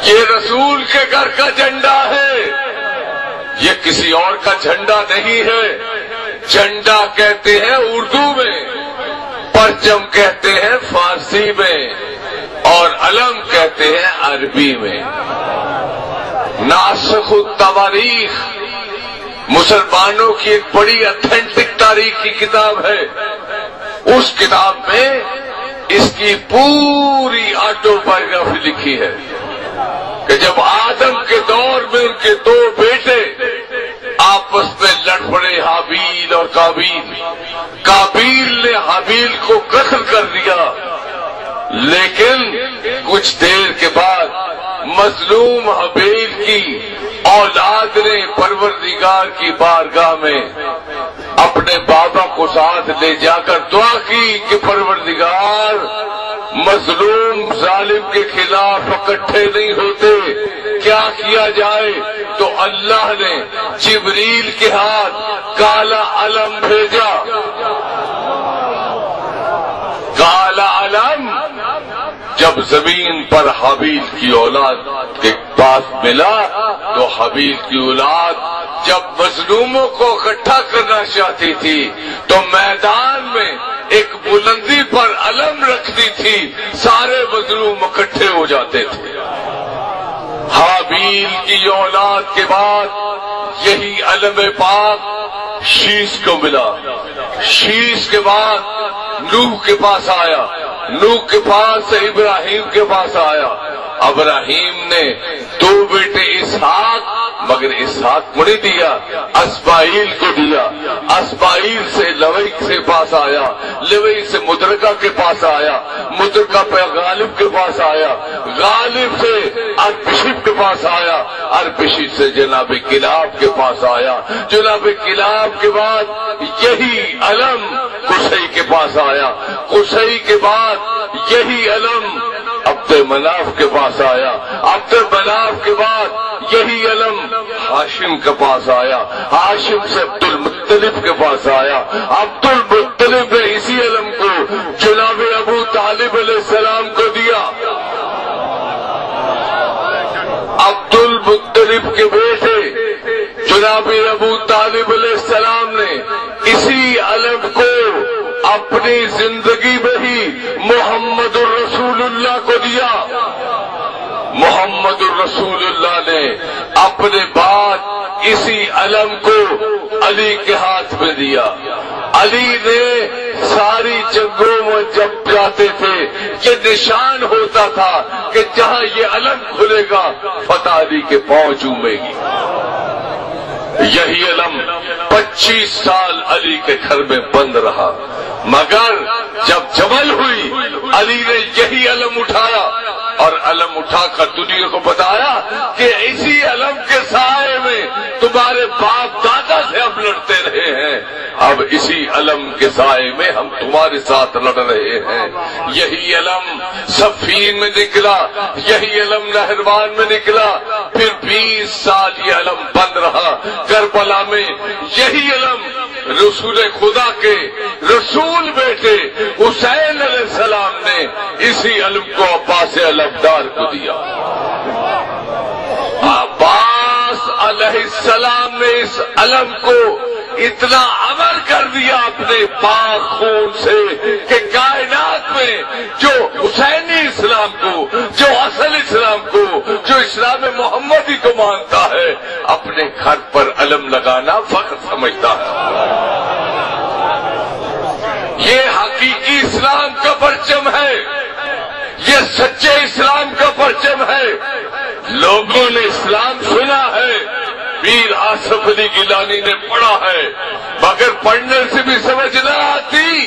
یہ رسول کے گھر کا جھنڈا ہے، یہ کسی اور کا جھنڈا نہیں ہے۔ جھنڈا کہتے ہیں اردو میں، پرچم کہتے ہیں فارسی میں، اور علم کہتے ہیں عربی میں۔ ناسخ التواریخ مسلمانوں کی ایک بڑی اتھینٹک تاریخ کی کتاب ہے۔ اس کتاب میں اس کی پوری آٹو بایوگرافی لکھی ہے کہ جب آدم کے دور میں ان کے دو بیٹے آپس میں لڑ پڑے، حابیل اور قابیل۔ قابیل نے حابیل کو قتل کر دیا، لیکن کچھ دیر کے بعد مظلوم حابیل کی اولاد نے پروردگار کی بارگاہ میں اپنے بابا کو ساتھ لے جا کر دعا کی کہ پروردگار مظلوم ظالم کے خلاف اکٹھے نہیں ہوتے، کیا کیا جائے؟ تو اللہ نے جبریل کے ہاتھ کالا علم بھیجا۔ کالا علم جب زمین پر حابیل کی اولاد کے پاس ملا تو حابیل کی اولاد جب مظلوموں کو اکٹھا کرنا چاہتی تھی تو میدان میں ایک بلندی پر علم رکھتی تھی، سارے مظلوم اکٹھے ہو جاتے تھے۔ حابیل کی اولاد کے بعد یہی علم پاک شیش کو ملا۔ شیش کے بعد نوح کے پاس آیا، نوح کے پاس سے ابراہیم کے پاس آیا۔ ابراہیم نے دو بیٹے اسحاق، مگر اسحاق کو نہیں دیا، اسماعیل کو دیا۔ اسماعیل سے لوئی کے پاس آیا، لوئی سے مدرکہ کے پاس آیا، مدرکہ پہ غالب کے پاس آیا، غالب سے ارپشب کے پاس آیا، ارپشب سے جناب کلاب کے پاس آیا، جناب کلاب کے بعد یہی علم قصی کے پاس آیا، قصی کے بعد یہی علم عبد مناف کے پاس آیا، عبد مناف کے بعد یہی علم ہاشم کے پاس آیا، ہاشم سے عبد المطلب کے پاس آیا، عبد المطلب نے اسی علم کو جناب ابو طالب علیہ السلام کو دیا۔ عبد المطلب کے بیٹے جناب ابو طالب علیہ السلام نے اسی علم کو اپنی زندگی میں ہی محمد الرسول اللہ کو دیا۔ محمد الرسول اللہ نے اپنے بعد اسی علم کو علی کے ہاتھ میں دیا۔ علی نے ساری جنگوں میں جب جاتے تھے یہ نشان ہوتا تھا کہ جہاں یہ علم کھلے گا فتح علی کے پاؤں چومے گی۔ یہی علم 25 سال علی کے گھر میں بند رہا، مگر جب جمل ہوئی علی نے یہی علم اٹھایا اور علم اٹھا کر دنیا کو بتایا کہ اسی علم کے سائے میں تمہارے باپ دادا سے ہم لڑتے رہے ہیں، اب اسی علم کے سائے میں ہم تمہارے ساتھ لڑ رہے ہیں۔ یہی علم صفین میں نکلا، یہی علم نہروان میں نکلا، پھر 20 سال یہ علم بند رہا۔ کربلا میں یہی علم رسول خدا کے رسول بیٹے حسین علیہ السلام نے اسی علم کو عباس علمدار کو دیا۔ عباس علیہ السلام نے اس علم کو اتنا امر کر دیا اپنے پاک خون سے کہ کائنات میں جو حسینی اسلام کو، جو اصل اسلام کو، جو اسلام محمدی کو مانتا ہے، اپنے گھر پر علم لگانا فخر سمجھتا ہے۔ یہ حقیقی اسلام کا پرچم ہے، یہ سچے اسلام کا پرچم ہے۔ لوگوں نے اسلام سنا ہے، پیر آصف علی گیلانی نے پڑھا ہے، مگر پڑھنے سے بھی سمجھ نہ آتی۔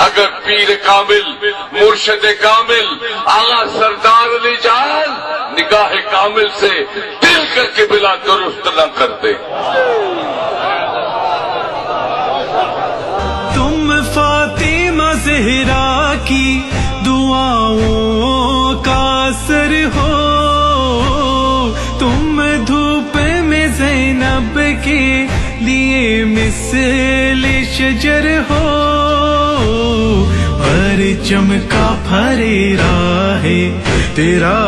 اگر پیر کامل، مرشد کامل، آغا سردار علی جان نگاہ کامل سے دل کا قبلہ درست نہ کرتے۔ تم فاطمہ زہرا کی دعاؤں کا اثر ہو، تم دھوپ میں زینب کے لیے مثل شجر ہو، پر چمکا پھریرا ہے تیرا